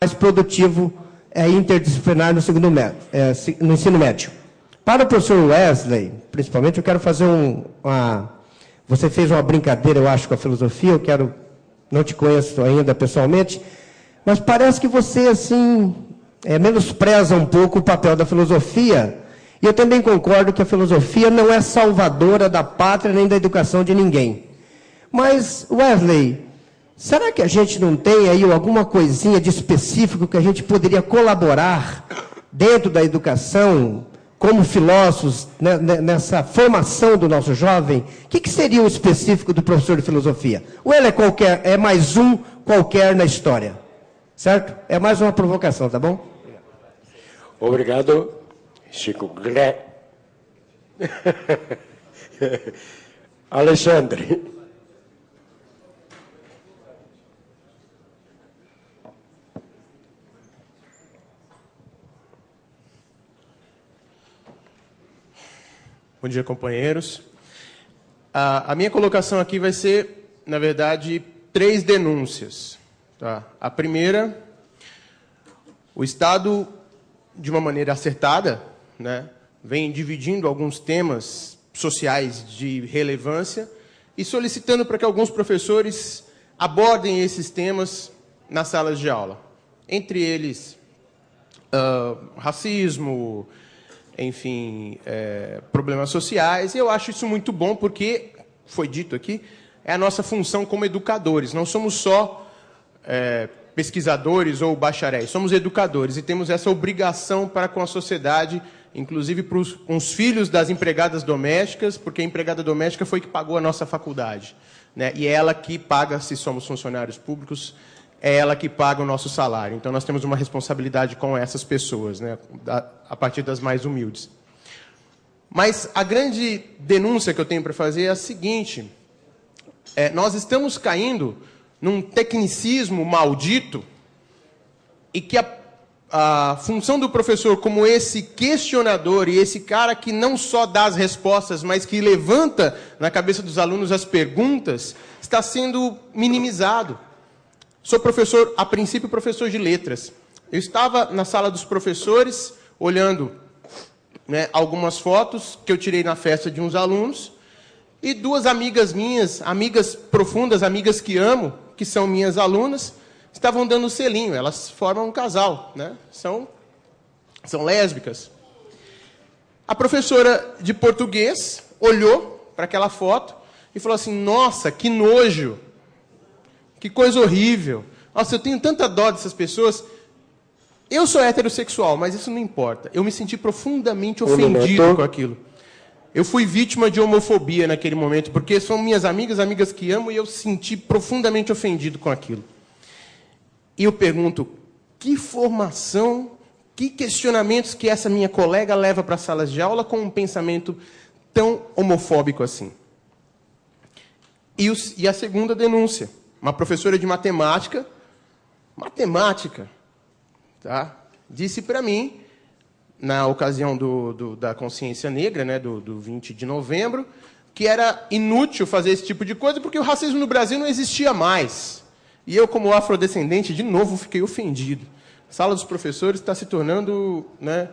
mais produtivo interdisciplinar no no ensino médio. Para o professor Wesley, principalmente, eu quero fazer Você fez uma brincadeira, eu acho, com a filosofia, não te conheço ainda pessoalmente, mas parece que você, assim, menospreza um pouco o papel da filosofia. E eu também concordo que a filosofia não é salvadora da pátria nem da educação de ninguém. Mas, Wesley, será que a gente não tem aí alguma coisinha de específico que a gente poderia colaborar dentro da educação, como filósofos, né, nessa formação do nosso jovem? O que seria o específico do professor de filosofia? Ou ele é mais um qualquer na história? Certo? É mais uma provocação, tá bom? Obrigado, Chico. Alexandre. Bom dia, companheiros. A minha colocação aqui vai ser, na verdade, 3 denúncias. Tá? A primeira, o Estado, de uma maneira acertada, né, vem dividindo alguns temas sociais de relevância e solicitando para que alguns professores abordem esses temas nas salas de aula. Entre eles, racismo, enfim, problemas sociais. E eu acho isso muito bom porque, foi dito aqui, é a nossa função como educadores. Não somos só pesquisadores ou bacharéis, somos educadores e temos essa obrigação para com a sociedade, inclusive com os filhos das empregadas domésticas, porque a empregada doméstica foi que pagou a nossa faculdade, né? E é ela que paga, se somos funcionários públicos, é ela que paga o nosso salário. Então, nós temos uma responsabilidade com essas pessoas, né, a partir das mais humildes. Mas a grande denúncia que eu tenho para fazer é a seguinte: nós estamos caindo num tecnicismo maldito e que a função do professor como esse questionador e esse cara que não só dá as respostas, mas que levanta na cabeça dos alunos as perguntas, está sendo minimizado. Sou professor, a princípio, professor de letras. Eu estava na sala dos professores, olhando, né, algumas fotos que eu tirei na festa de uns alunos, e 2 amigas minhas, amigas profundas, amigas que amo, que são minhas alunas, estavam dando selinho. Elas formam um casal, né? São lésbicas. A professora de português olhou para aquela foto e falou assim: nossa, que nojo! Que coisa horrível. Nossa, eu tenho tanta dó dessas pessoas. Eu sou heterossexual, mas isso não importa. Eu me senti profundamente ofendido com aquilo. Eu fui vítima de homofobia naquele momento, porque são minhas amigas que amo, e eu senti profundamente ofendido com aquilo. E eu pergunto, que formação, que questionamentos que essa minha colega leva para as salas de aula com um pensamento tão homofóbico assim? E a segunda denúncia. Uma professora de matemática, tá, disse para mim, na ocasião da consciência negra, né, do 20 de novembro, que era inútil fazer esse tipo de coisa porque o racismo no Brasil não existia mais. E eu, como afrodescendente, de novo fiquei ofendido. A sala dos professores está se tornando, né,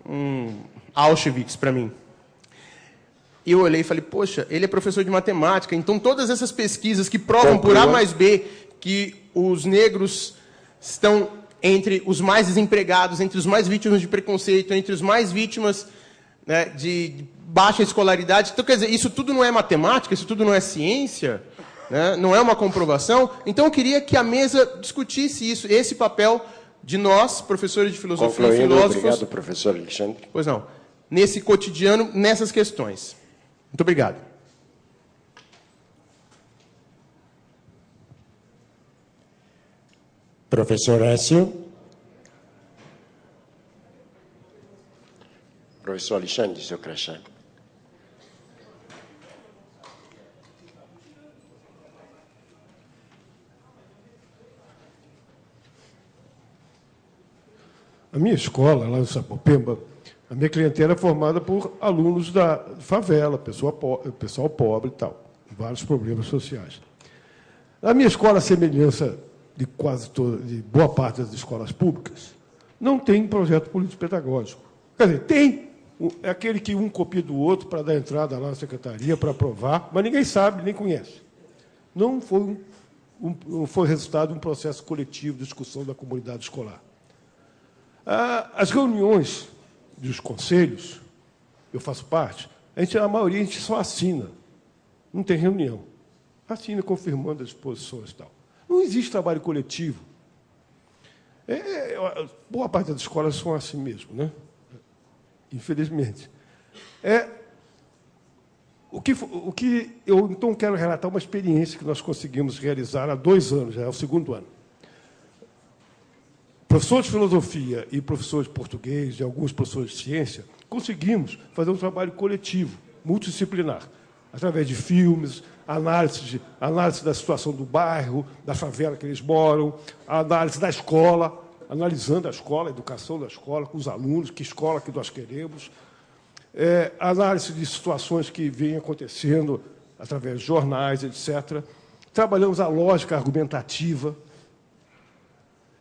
um Auschwitz para mim. E eu olhei e falei, poxa, ele é professor de matemática, então todas essas pesquisas que provam por A mais B que os negros estão entre os mais desempregados, entre os mais vítimas de preconceito, entre os mais vítimas, né, de baixa escolaridade. Então, quer dizer, isso tudo não é matemática, isso tudo não é ciência, né, não é uma comprovação. Então, eu queria que a mesa discutisse isso, esse papel de nós, professores de filosofia e filósofos... Obrigado, professor Alexandre. Pois não. Nesse cotidiano, nessas questões. Muito obrigado. Professor Écio. Professor Alexandre, seu crachá. A minha escola, lá em Sapopemba, a minha clientela é formada por alunos da favela, pessoal pobre e tal, vários problemas sociais. Na minha escola, a semelhança de boa parte das escolas públicas, não tem projeto político-pedagógico. Quer dizer, tem. É aquele que um copia do outro para dar entrada lá na secretaria, para aprovar, mas ninguém sabe, nem conhece. Não foi resultado de um processo coletivo de discussão da comunidade escolar. As reuniões dos conselhos, eu faço parte, a maioria a gente só assina, não tem reunião. Assina confirmando as disposições e tal. Não existe trabalho coletivo. Boa parte das escolas são assim mesmo, né? Infelizmente. O que eu, então, quero relatar uma experiência que nós conseguimos realizar há 2 anos, já é o 2º ano. Professores de filosofia e professores de português, e alguns professores de ciência, conseguimos fazer um trabalho coletivo, multidisciplinar, através de filmes, análise da situação do bairro, da favela que eles moram, análise da escola, analisando a escola, a educação da escola, com os alunos, que escola que nós queremos, análise de situações que vêm acontecendo através de jornais, etc. Trabalhamos a lógica argumentativa.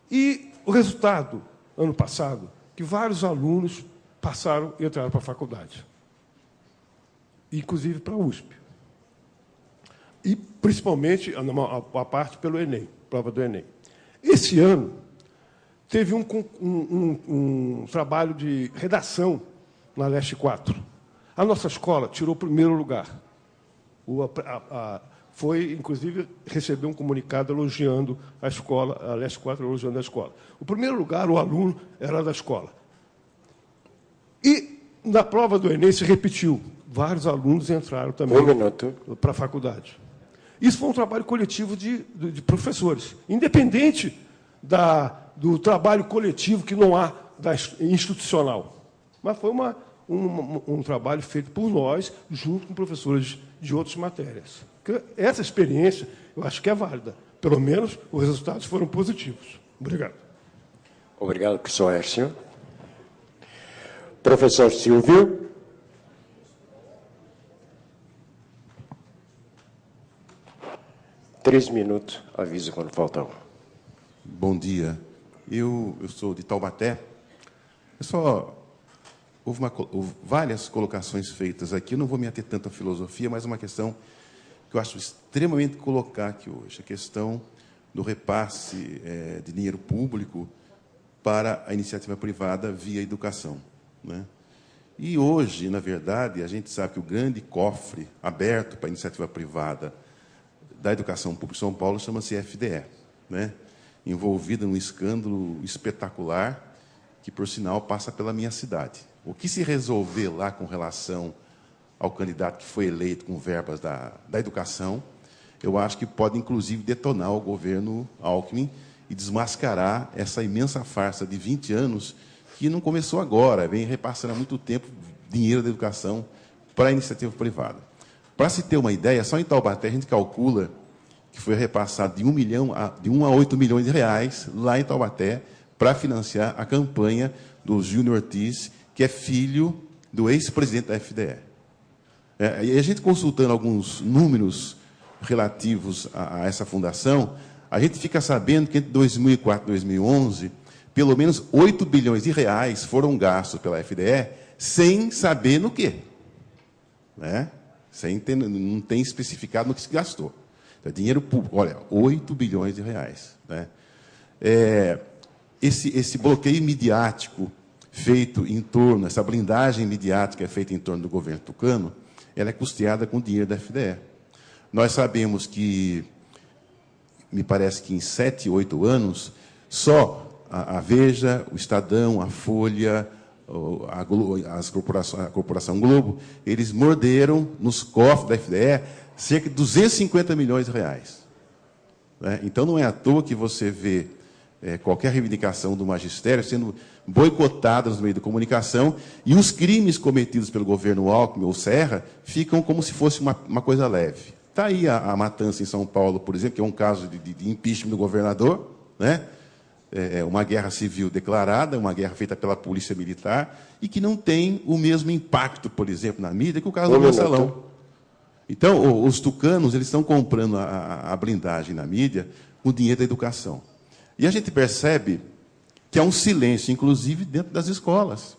E o resultado, ano passado, que vários alunos passaram e entraram para a faculdade, inclusive para a USP. E, principalmente, a parte pelo Enem, prova do Enem. Esse ano, teve um trabalho de redação na Leste 4. A nossa escola tirou o 1º lugar. Foi, inclusive, receber um comunicado elogiando a escola, a Leste 4 elogiando a escola. O 1º lugar, o aluno, era da escola. E, na prova do Enem, se repetiu. Vários alunos entraram também para a faculdade. Isso foi um trabalho coletivo de professores, independente do trabalho coletivo que não há institucional. Mas foi um trabalho feito por nós, junto com professores de outras matérias. Essa experiência, eu acho que é válida. Pelo menos, os resultados foram positivos. Obrigado. Obrigado, professor Hércio. Professor Silvio. Três minutos, aviso quando falta um. Bom dia. Eu sou de Taubaté. Houve várias colocações feitas aqui. Eu não vou me ater tanto à filosofia, mas uma questão que eu acho extremamente colocar aqui hoje, a questão do repasse de dinheiro público para a iniciativa privada via educação, né? E hoje, na verdade, a gente sabe que o grande cofre aberto para a iniciativa privada da educação pública em São Paulo chama-se FDE, né? Envolvida num escândalo espetacular que, por sinal, passa pela minha cidade. O que se resolver lá com relação ao candidato que foi eleito com verbas da educação, eu acho que pode, inclusive, detonar o governo Alckmin e desmascarar essa imensa farsa de 20 anos que não começou agora, vem repassando há muito tempo dinheiro da educação para a iniciativa privada. Para se ter uma ideia, só em Taubaté a gente calcula que foi repassado de 1 a 8 milhões de reais lá em Taubaté para financiar a campanha do Júnior Ortiz, que é filho do ex-presidente da FDE. E a gente consultando alguns números relativos a essa fundação, a gente fica sabendo que entre 2004 e 2011, pelo menos 8 bilhões de reais foram gastos pela FDE sem saber no quê, né? Não tem especificado no que se gastou. Então, é dinheiro público, olha, 8 bilhões de reais, né? Esse bloqueio midiático feito em torno, essa blindagem midiática feita em torno do governo tucano, ela é custeada com dinheiro da FDE. Nós sabemos que, me parece que em 7, 8 anos, só a Veja, o Estadão, a Folha, a Corporação Globo, eles morderam nos cofres da FDE cerca de 250 milhões de reais. Né? Então, não é à toa que você vê qualquer reivindicação do magistério sendo boicotada nos meios de comunicação e os crimes cometidos pelo governo Alckmin ou Serra ficam como se fosse uma coisa leve. Está aí a matança em São Paulo, por exemplo, que é um caso de impeachment do governador, né? Uma guerra civil declarada, uma guerra feita pela polícia militar, e que não tem o mesmo impacto, por exemplo, na mídia, que o caso do Mensalão. Então, os tucanos eles estão comprando a blindagem na mídia com o dinheiro da educação. E a gente percebe que há um silêncio, inclusive, dentro das escolas.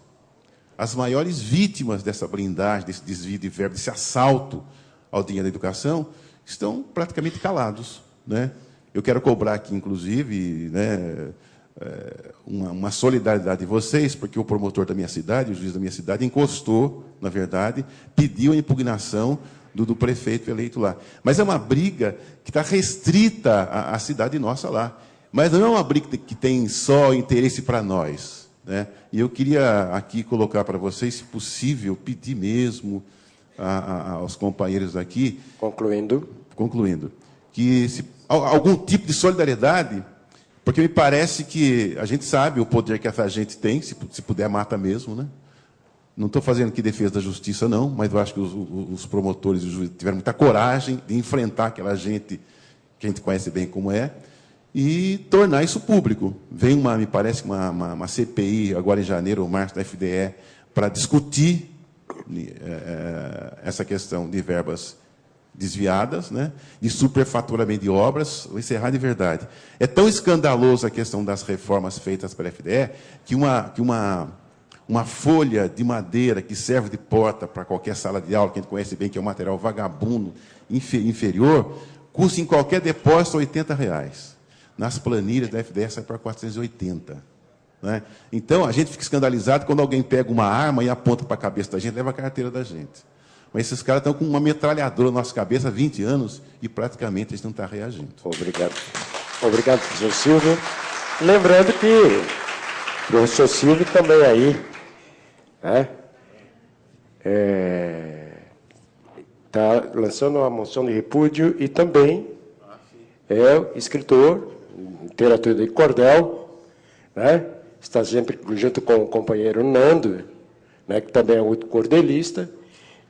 As maiores vítimas dessa blindagem, desse desvio de verba, desse assalto ao dinheiro da educação, estão praticamente calados, né? Eu quero cobrar aqui, inclusive, né, uma solidariedade de vocês, porque o promotor da minha cidade, o juiz da minha cidade, encostou, na verdade, pediu a impugnação do prefeito eleito lá. Mas é uma briga que está restrita à cidade nossa lá. Mas não é uma briga que tem só interesse para nós, né? E eu queria aqui colocar para vocês, se possível, pedir mesmo aos companheiros aqui... Concluindo, que algum tipo de solidariedade, porque me parece que a gente sabe o poder que essa gente tem, se puder, mata mesmo, né? Não estou fazendo aqui defesa da justiça, não, mas eu acho que os promotores e os juízes tiveram muita coragem de enfrentar aquela gente que a gente conhece bem como é, e tornar isso público. Vem, me parece, uma CPI, agora em janeiro ou março, da FDE, para discutir essa questão de verbas desviadas, né, de superfaturamento de obras. Vou encerrar de verdade. É tão escandaloso a questão das reformas feitas pela FDE que uma folha de madeira que serve de porta para qualquer sala de aula, que a gente conhece bem, que é um material vagabundo, inferior, custa em qualquer depósito R$80. Nas planilhas da FDE sai para 480. Né? Então, a gente fica escandalizado quando alguém pega uma arma e aponta para a cabeça da gente, leva a carteira da gente. Mas esses caras estão com uma metralhadora na nossa cabeça há 20 anos e praticamente eles não estão reagindo. Obrigado. Obrigado, professor Silvio. Lembrando que o professor Silvio também aí, né, está lançando uma moção de repúdio e também é escritor, literatura de cordel, né, está sempre junto com o companheiro Nando, né, que também é outro cordelista,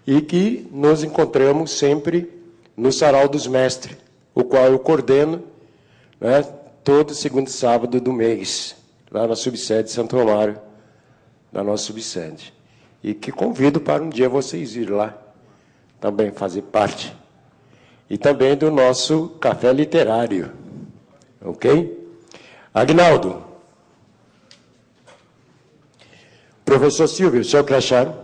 e que nos encontramos sempre no Sarau dos Mestres, o qual eu coordeno, né, todo segundo sábado do mês, lá na subsede Santo Amaro, na nossa subsede. E que convido para um dia vocês ir lá, também fazer parte. E também do nosso café literário. Ok? Agnaldo. Professor Silvio, seu crachá.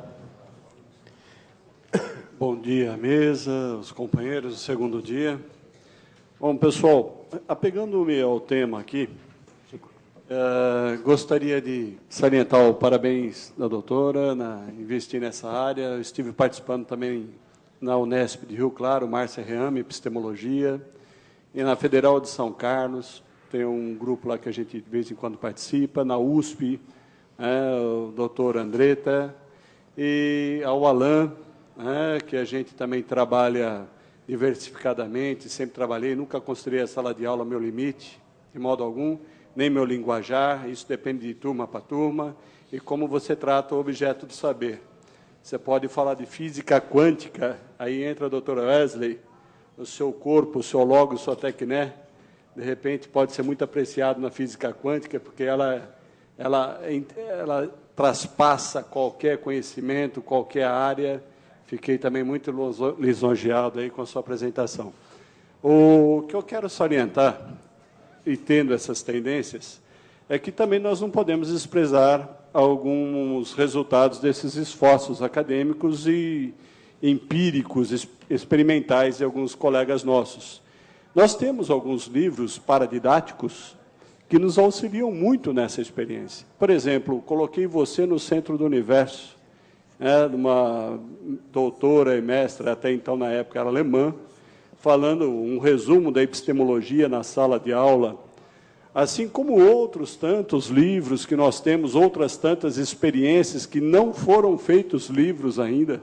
Bom dia à mesa, os companheiros do segundo dia. Bom, pessoal, apegando-me ao tema aqui, gostaria de salientar o parabéns da doutora, investir nessa área. Eu estive participando também na Unesp de Rio Claro, Márcia Reame, Epistemologia, e na Federal de São Carlos, tem um grupo lá que a gente de vez em quando participa, na USP, o doutor Andretta, e ao Alain, que a gente também trabalha diversificadamente, sempre trabalhei, nunca considerei a sala de aula meu limite, de modo algum, nem meu linguajar, isso depende de turma para turma, e como você trata o objeto do saber. Você pode falar de física quântica, aí entra a doutora Wesley, o seu corpo, o seu logos, sua tecné, de repente pode ser muito apreciado na física quântica, porque ela traspassa qualquer conhecimento, qualquer área. Fiquei também muito lisonjeado aí com a sua apresentação. O que eu quero salientar, e tendo essas tendências, é que também nós não podemos desprezar alguns resultados desses esforços acadêmicos e empíricos, experimentais de alguns colegas nossos. Nós temos alguns livros paradidáticos que nos auxiliam muito nessa experiência. Por exemplo, Coloquei Você no Centro do Universo, de uma doutora e mestra, até então, na época, era alemã, falando um resumo da epistemologia na sala de aula, assim como outros tantos livros que nós temos, outras tantas experiências que não foram feitos livros ainda.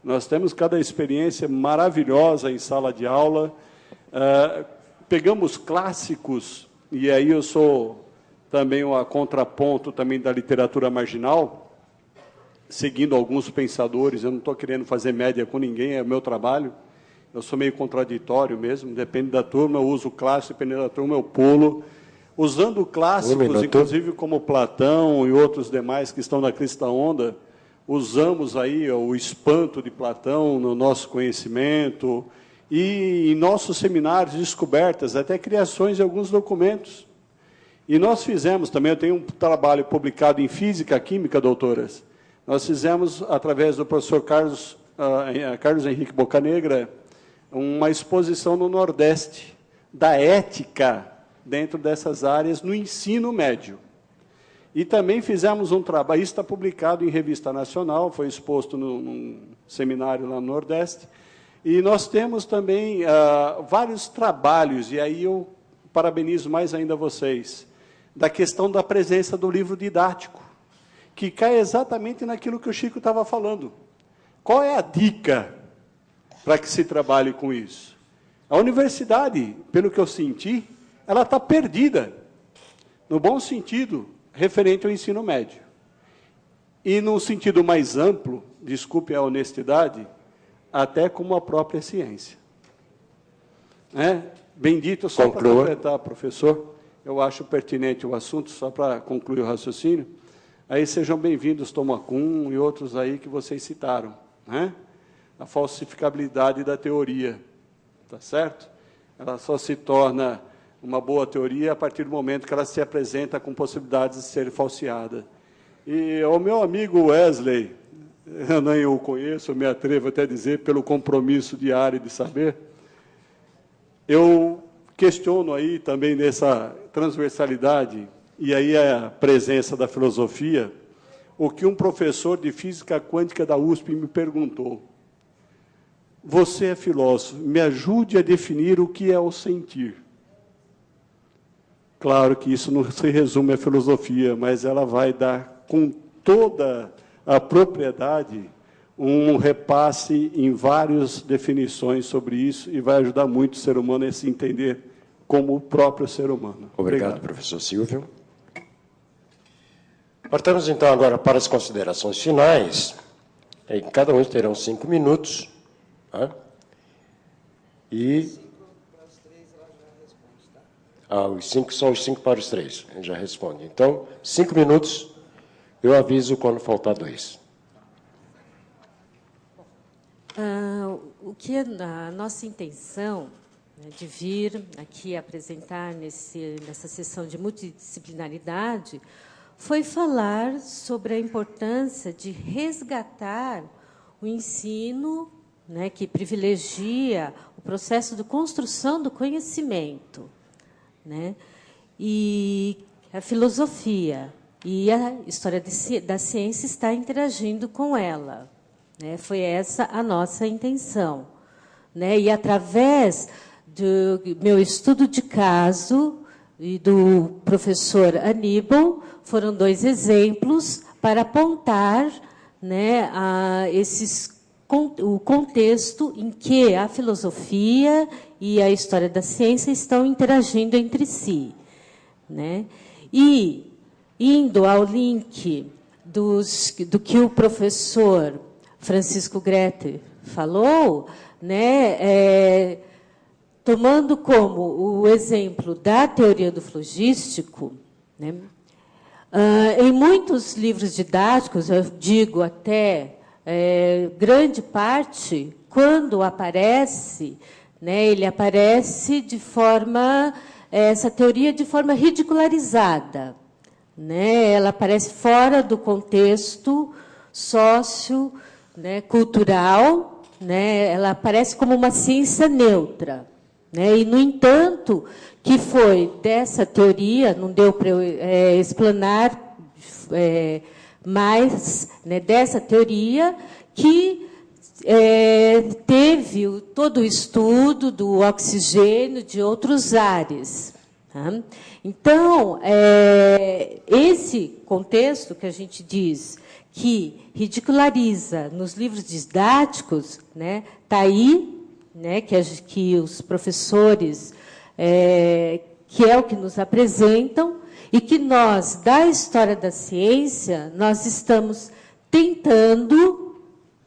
Nós temos cada experiência maravilhosa em sala de aula, pegamos clássicos, e aí eu sou também a contraponto também da literatura marginal, seguindo alguns pensadores. Eu não estou querendo fazer média com ninguém, é o meu trabalho, eu sou meio contraditório mesmo, depende da turma, eu uso clássico, dependendo da turma eu pulo, usando clássicos, inclusive como Platão e outros demais que estão na crista onda, usamos aí o espanto de Platão no nosso conhecimento, e em nossos seminários, descobertas, até criações de alguns documentos. E nós fizemos também, eu tenho um trabalho publicado em Física Química, doutoras. Nós fizemos, através do professor Carlos Henrique Bocanegra, uma exposição no Nordeste da ética dentro dessas áreas no ensino médio. E também fizemos um trabalho, isso está publicado em revista nacional, foi exposto num seminário lá no Nordeste, e nós temos também vários trabalhos, e aí eu parabenizo mais ainda vocês, da questão da presença do livro didático, que cai exatamente naquilo que o Chico estava falando. Qual é a dica para que se trabalhe com isso? A universidade, pelo que eu senti, ela está perdida, no bom sentido, referente ao ensino médio. E, num sentido mais amplo, desculpe a honestidade, até como a própria ciência. Bendito, só para completar, professor, eu acho pertinente o assunto, só para concluir o raciocínio, aí sejam bem-vindos Tomacum e outros aí que vocês citaram, a falsificabilidade da teoria, tá certo? Ela só se torna uma boa teoria a partir do momento que ela se apresenta com possibilidades de ser falseada. E o meu amigo Wesley, eu nem o conheço, eu me atrevo até a dizer, pelo compromisso diário de saber, eu questiono aí também nessa transversalidade, e aí a presença da filosofia, o que um professor de física quântica da USP me perguntou. Você é filósofo, me ajude a definir o que é o sentir. Claro que isso não se resume à filosofia, mas ela vai dar, com toda a propriedade, um repasse em várias definições sobre isso e vai ajudar muito o ser humano a se entender como o próprio ser humano. Obrigado, professor Silvio. Partamos, então, agora para as considerações finais. Cada um terão 5 minutos. E... só os 5 para os 3. Ele já responde. Então, 5 minutos, eu aviso quando faltar 2. O que a nossa intenção, né, de vir aqui apresentar nessa sessão de multidisciplinaridade foi falar sobre a importância de resgatar o ensino, né, que privilegia o processo de construção do conhecimento, né, e a filosofia e a história da ciência está interagindo com ela. Né, foi essa a nossa intenção. Né, e, através do meu estudo de caso e do professor Aníbal, foram 2 exemplos para apontar, né, o contexto em que a filosofia e a história da ciência estão interagindo entre si. Né? E, indo ao link do que o professor Francisco Grete falou, né, tomando como o exemplo da teoria do flogístico, né, em muitos livros didáticos, eu digo até grande parte, quando aparece, né, ele aparece de forma, essa teoria de forma ridicularizada. Né, ela aparece fora do contexto sócio, né, cultural, né, ela aparece como uma ciência neutra. Né, e, no entanto, que foi dessa teoria, não deu para eu explanar mais, né, dessa teoria, que teve todo o estudo do oxigênio de outros ares. Tá? Então, esse contexto que a gente diz que ridiculariza nos livros didáticos, né, está aí, né, que os professores, que é o que nos apresentam, e que nós, da história da ciência, nós estamos tentando,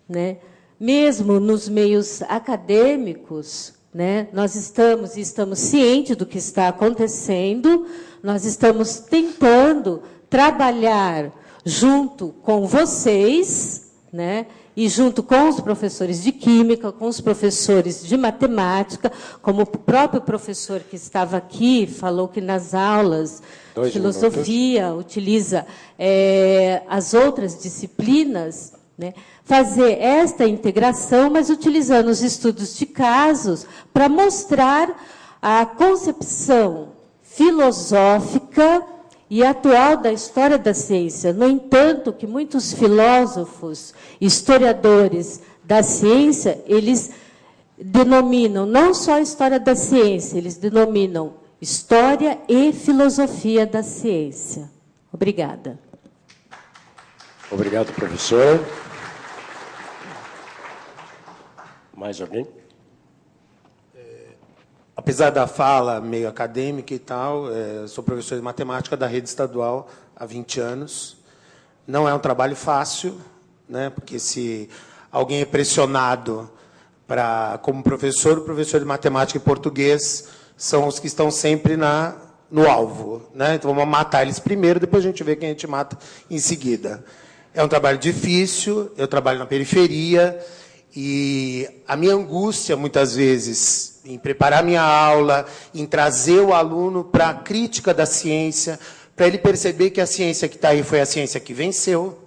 né, mesmo nos meios acadêmicos, né, nós estamos cientes do que está acontecendo, nós estamos tentando trabalhar junto com vocês, né, E junto com os professores de química, com os professores de matemática, como o próprio professor que estava aqui falou que nas aulas de filosofia utiliza as outras disciplinas, né, fazer esta integração, mas utilizando os estudos de casos para mostrar a concepção filosófica e atual da história da ciência. No entanto, que muitos filósofos, historiadores da ciência, eles denominam não só a história da ciência, eles denominam história e filosofia da ciência. Obrigada. Obrigado, professor. Mais alguém? Apesar da fala meio acadêmica e tal, sou professor de matemática da rede estadual há 20 anos. Não é um trabalho fácil, né? Porque se alguém é pressionado como professor, o professor de matemática e português são os que estão sempre no alvo, né? Então vamos matar eles primeiro, depois a gente vê quem a gente mata em seguida. É um trabalho difícil, eu trabalho na periferia, e a minha angústia, muitas vezes, em preparar minha aula, em trazer o aluno para a crítica da ciência, para ele perceber que a ciência que está aí foi a ciência que venceu,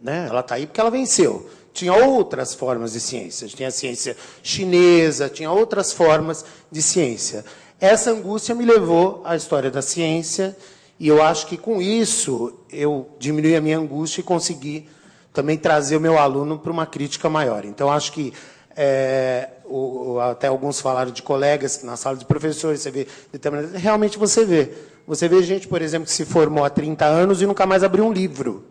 né? Ela está aí porque ela venceu. Tinha outras formas de ciência, tinha a ciência chinesa, tinha outras formas de ciência. Essa angústia me levou à história da ciência, e eu acho que, com isso, eu diminui a minha angústia e consegui também trazer o meu aluno para uma crítica maior. Então, acho que até alguns falaram de colegas que na sala de professores você vê realmente você vê. Você vê gente, por exemplo, que se formou há 30 anos e nunca mais abriu um livro,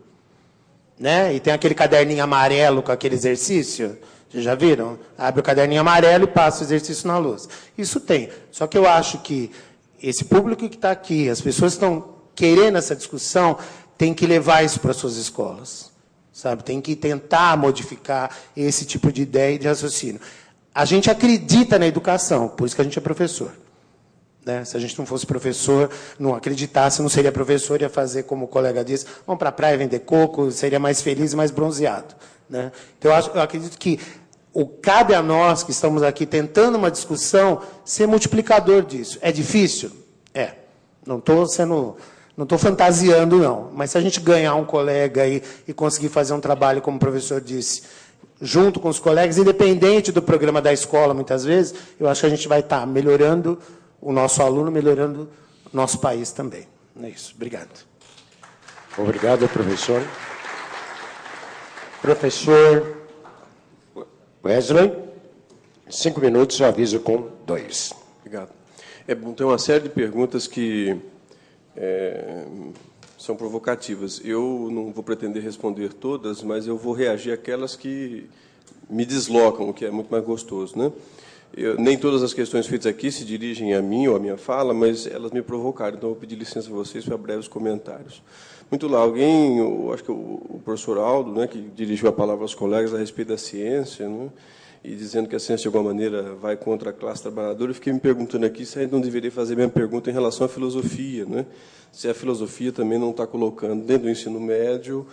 né? E tem aquele caderninho amarelo com aquele exercício. Vocês já viram? Abre o caderninho amarelo e passa o exercício na lousa. Isso tem. Só que eu acho que esse público que está aqui, as pessoas que estão querendo essa discussão, tem que levar isso para as suas escolas. Sabe? Tem que tentar modificar esse tipo de ideia e de raciocínio. A gente acredita na educação, por isso que a gente é professor. Né? Se a gente não fosse professor, não acreditasse, não seria professor, ia fazer, como o colega disse, vamos para a praia vender coco, seria mais feliz e mais bronzeado. Né? Então, eu acredito que cabe a nós, que estamos aqui tentando uma discussão, ser multiplicador disso. É difícil? É. Não estou fantasiando, não. Mas se a gente ganhar um colega aí e conseguir fazer um trabalho, como o professor disse, junto com os colegas, independente do programa da escola, muitas vezes, eu acho que a gente vai estar melhorando o nosso aluno, melhorando o nosso país também. É isso. Obrigado. Obrigado, professor. Professor Wesley, 5 minutos, eu aviso com 2. Obrigado. É bom, tem uma série de perguntas que são provocativas. Eu não vou pretender responder todas, mas eu vou reagir àquelas que me deslocam, o que é muito mais gostoso, né? Nem todas as questões feitas aqui se dirigem a mim ou à minha fala, mas elas me provocaram, então eu vou pedir licença a vocês para breves comentários. Muito lá, acho que o professor Aldo, né, que dirigiu a palavra aos colegas a respeito da ciência, né, e dizendo que a ciência, de alguma maneira, vai contra a classe trabalhadora, eu fiquei me perguntando aqui se a gente não deveria fazer a mesma pergunta em relação à filosofia, né? Se a filosofia também não está colocando, dentro do ensino médio,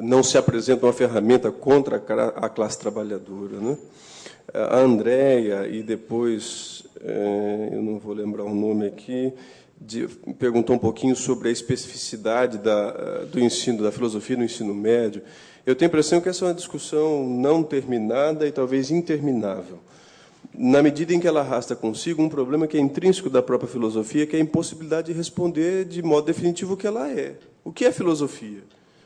não se apresenta uma ferramenta contra a classe trabalhadora, né? A Andréia, e depois, eu não vou lembrar o nome aqui, perguntou um pouquinho sobre a especificidade do ensino, da filosofia no ensino médio. Eu tenho a impressão que essa é uma discussão não terminada e talvez interminável, na medida em que ela arrasta consigo um problema que é intrínseco da própria filosofia, que é a impossibilidade de responder de modo definitivo o que ela é. O que é filosofia?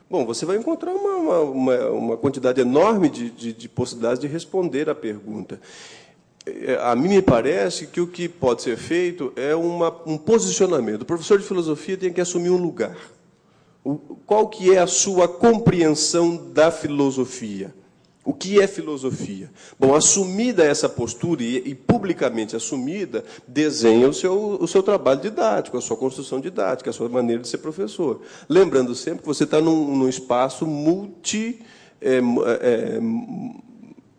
Bom, você vai encontrar uma quantidade enorme de possibilidades de responder à pergunta. A mim me parece que o que pode ser feito é um posicionamento. O professor de filosofia tem que assumir um lugar. Qual que é a sua compreensão da filosofia? O que é filosofia? Bom, assumida essa postura e publicamente assumida, desenha o seu trabalho didático, a sua construção didática, a sua maneira de ser professor. Lembrando sempre que você está num espaço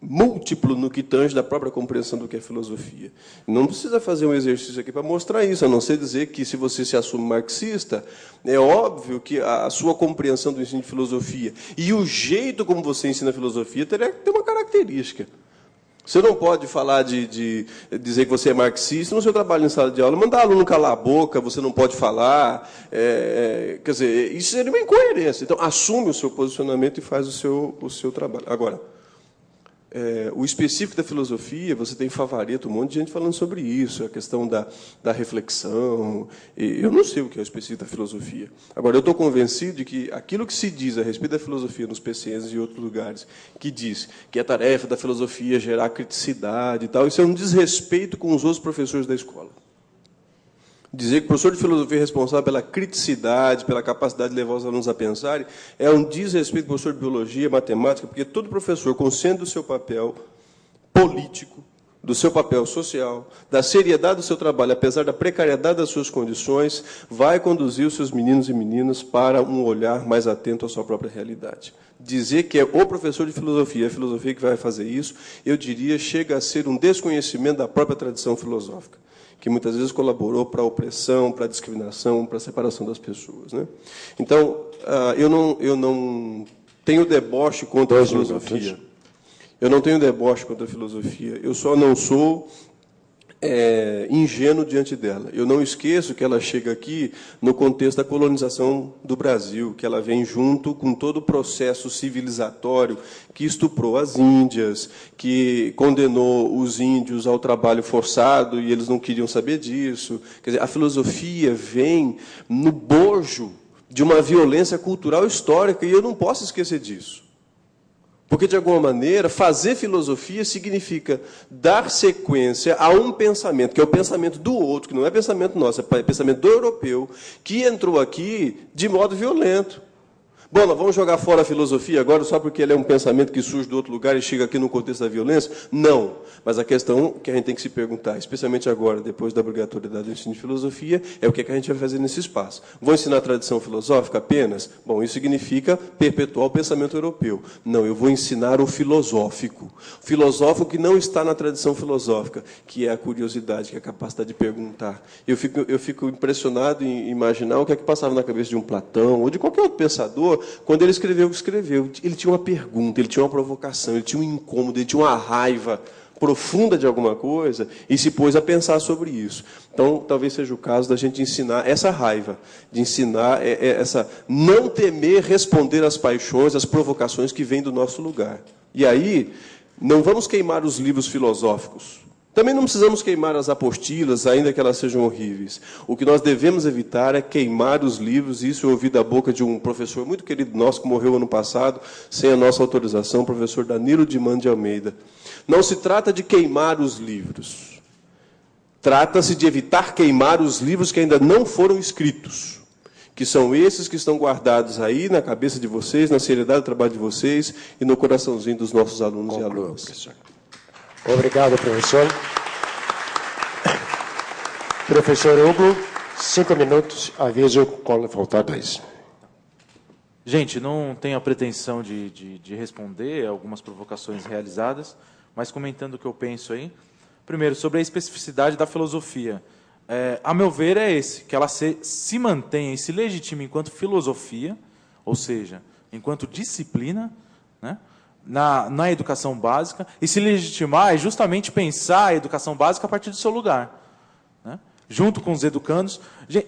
múltiplo no que tange da própria compreensão do que é filosofia. Não precisa fazer um exercício aqui para mostrar isso, a não ser dizer que, se você se assume marxista, é óbvio que a sua compreensão do ensino de filosofia e o jeito como você ensina filosofia teria que ter uma característica. Você não pode falar de dizer que você é marxista no seu trabalho em sala de aula, mandar aluno calar a boca, você não pode falar. Quer dizer, isso seria uma incoerência. Então, assume o seu posicionamento e faz o seu trabalho. Agora, o específico da filosofia, você tem Favaretto, um monte de gente falando sobre isso, a questão da reflexão. Eu não sei o que é o específico da filosofia. Agora, eu estou convencido de que aquilo que se diz a respeito da filosofia nos PCNs e outros lugares, que diz que a tarefa da filosofia é gerar criticidade e tal, isso é um desrespeito com os outros professores da escola. Dizer que o professor de filosofia é responsável pela criticidade, pela capacidade de levar os alunos a pensarem, é um desrespeito com o professor de biologia, matemática, porque todo professor, consciente do seu papel político, do seu papel social, da seriedade do seu trabalho, apesar da precariedade das suas condições, vai conduzir os seus meninos e meninas para um olhar mais atento à sua própria realidade. Dizer que é o professor de filosofia, a filosofia que vai fazer isso, eu diria, chega a ser um desconhecimento da própria tradição filosófica, que muitas vezes colaborou para a opressão, para a discriminação, para a separação das pessoas, né? Então, eu não tenho deboche contra a filosofia. Eu não tenho deboche contra a filosofia. Eu só não sou ingênuo diante dela. Eu não esqueço que ela chega aqui no contexto da colonização do Brasil, que ela vem junto com todo o processo civilizatório que estuprou as índias, que condenou os índios ao trabalho forçado e eles não queriam saber disso. Quer dizer, a filosofia vem no bojo de uma violência cultural histórica e eu não posso esquecer disso. Porque, de alguma maneira, fazer filosofia significa dar sequência a um pensamento, que é o pensamento do outro, que não é pensamento nosso, é pensamento do europeu, que entrou aqui de modo violento. Bom, nós vamos jogar fora a filosofia agora só porque ele é um pensamento que surge de outro lugar e chega aqui no contexto da violência? Não. Mas a questão que a gente tem que se perguntar, especialmente agora, depois da obrigatoriedade do ensino de filosofia, é o que a gente vai fazer nesse espaço. Vou ensinar a tradição filosófica apenas? Bom, isso significa perpetuar o pensamento europeu. Não, eu vou ensinar o filosófico. O filosófico que não está na tradição filosófica, que é a curiosidade, que é a capacidade de perguntar. Eu fico impressionado em imaginar o que é que passava na cabeça de um Platão ou de qualquer outro pensador quando ele escreveu o que escreveu. Ele tinha uma pergunta, ele tinha uma provocação, ele tinha um incômodo, ele tinha uma raiva profunda de alguma coisa e se pôs a pensar sobre isso. Então, talvez seja o caso da gente ensinar essa raiva, de ensinar essa não temer responder às paixões, às provocações que vêm do nosso lugar. E aí, não vamos queimar os livros filosóficos. Também não precisamos queimar as apostilas, ainda que elas sejam horríveis. O que nós devemos evitar é queimar os livros, e isso eu ouvi da boca de um professor muito querido nosso, que morreu ano passado, sem a nossa autorização, o professor Danilo Diman de Almeida. Não se trata de queimar os livros. Trata-se de evitar queimar os livros que ainda não foram escritos, que são esses que estão guardados aí na cabeça de vocês, na seriedade do trabalho de vocês e no coraçãozinho dos nossos alunos e alunas. Professor. Obrigado, professor. Professor Hugo, 5 minutos, aviso quando faltar 10. Gente, não tenho a pretensão de responder algumas provocações realizadas, mas comentando o que eu penso aí. Primeiro, sobre a especificidade da filosofia. A meu ver, é esse, que ela se mantenha e se legitime enquanto filosofia, ou seja, enquanto disciplina, né? Na educação básica, e se legitimar é justamente pensar a educação básica a partir do seu lugar, né? Junto com os educandos.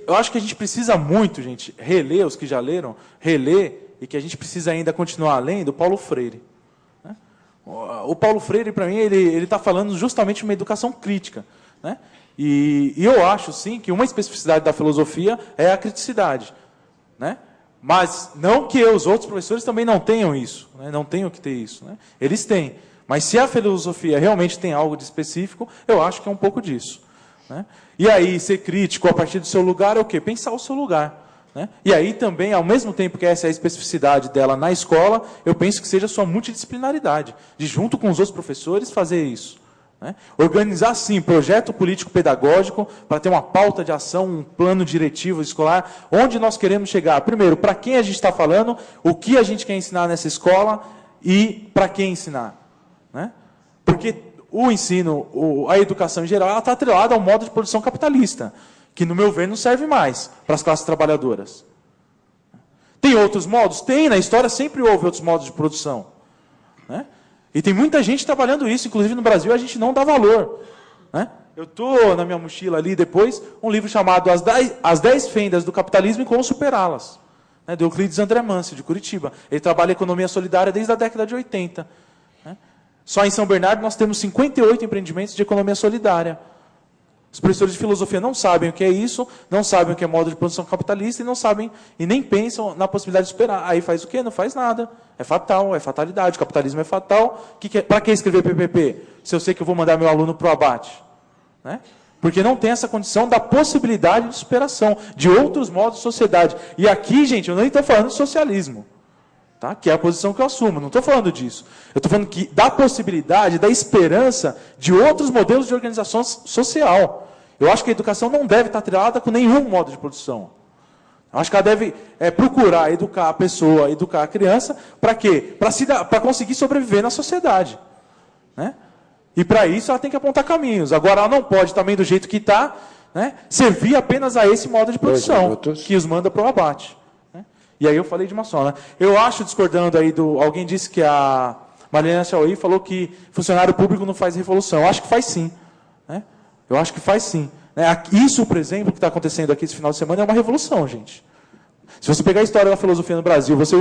Eu acho que a gente precisa muito, gente, reler, os que já leram, reler, e que a gente precisa ainda continuar lendo o Paulo Freire, né? O Paulo Freire, para mim, ele está falando justamente de uma educação crítica, né? E eu acho, sim, que uma especificidade da filosofia é a criticidade, né? Mas não que os outros professores também não tenham isso, né? Não tenham que ter isso, né? Eles têm. Mas se a filosofia realmente tem algo de específico, eu acho que é um pouco disso, né? E aí, ser crítico a partir do seu lugar é o quê? Pensar o seu lugar, né? E aí também, ao mesmo tempo que essa é a especificidade dela na escola, eu penso que seja a sua multidisciplinaridade, de junto com os outros professores fazer isso, né? Organizar, sim, projeto político-pedagógico para ter uma pauta de ação, um plano diretivo escolar, onde nós queremos chegar. Primeiro, para quem a gente está falando, o que a gente quer ensinar nessa escola e para quem ensinar, né? Porque o ensino, a educação em geral, ela está atrelada ao modo de produção capitalista, que, no meu ver, não serve mais para as classes trabalhadoras. Tem outros modos? Tem, na história sempre houve outros modos de produção. Né? E tem muita gente trabalhando isso, inclusive no Brasil a gente não dá valor. Né? Eu estou na minha mochila ali depois, um livro chamado As 10 Fendas do Capitalismo e Como Superá-las, né, do Euclides André Mansi, de Curitiba. Ele trabalha economia solidária desde a década de 80. Né? Só em São Bernardo nós temos 58 empreendimentos de economia solidária. Os professores de filosofia não sabem o que é isso, não sabem o que é modo de produção capitalista e não sabem e nem pensam na possibilidade de superar. Aí faz o quê? Não faz nada. É fatal, é fatalidade. O capitalismo é fatal. Para que escrever PPP? Se eu sei que eu vou mandar meu aluno para o abate. Né? Porque não tem essa condição da possibilidade de superação de outros modos de sociedade. E aqui, gente, eu nem estou falando de socialismo. Tá? Que é a posição que eu assumo. Não estou falando disso. Eu estou falando da possibilidade, da esperança de outros modelos de organização social. Eu acho que a educação não deve estar atrelada com nenhum modo de produção. Eu acho que ela deve procurar educar a pessoa, educar a criança, para quê? Para conseguir sobreviver na sociedade. Né? E para isso ela tem que apontar caminhos. Agora ela não pode, também do jeito que está, né, servir apenas a esse modo de produção, que os manda para o abate. E aí eu falei de uma só. Né? Eu acho, discordando aí alguém disse que a Mariana Chauí falou que funcionário público não faz revolução. Eu acho que faz sim. Né? Eu acho que faz sim. Né? Isso, por exemplo, que está acontecendo aqui esse final de semana é uma revolução, gente. Se você pegar a história da filosofia no Brasil, você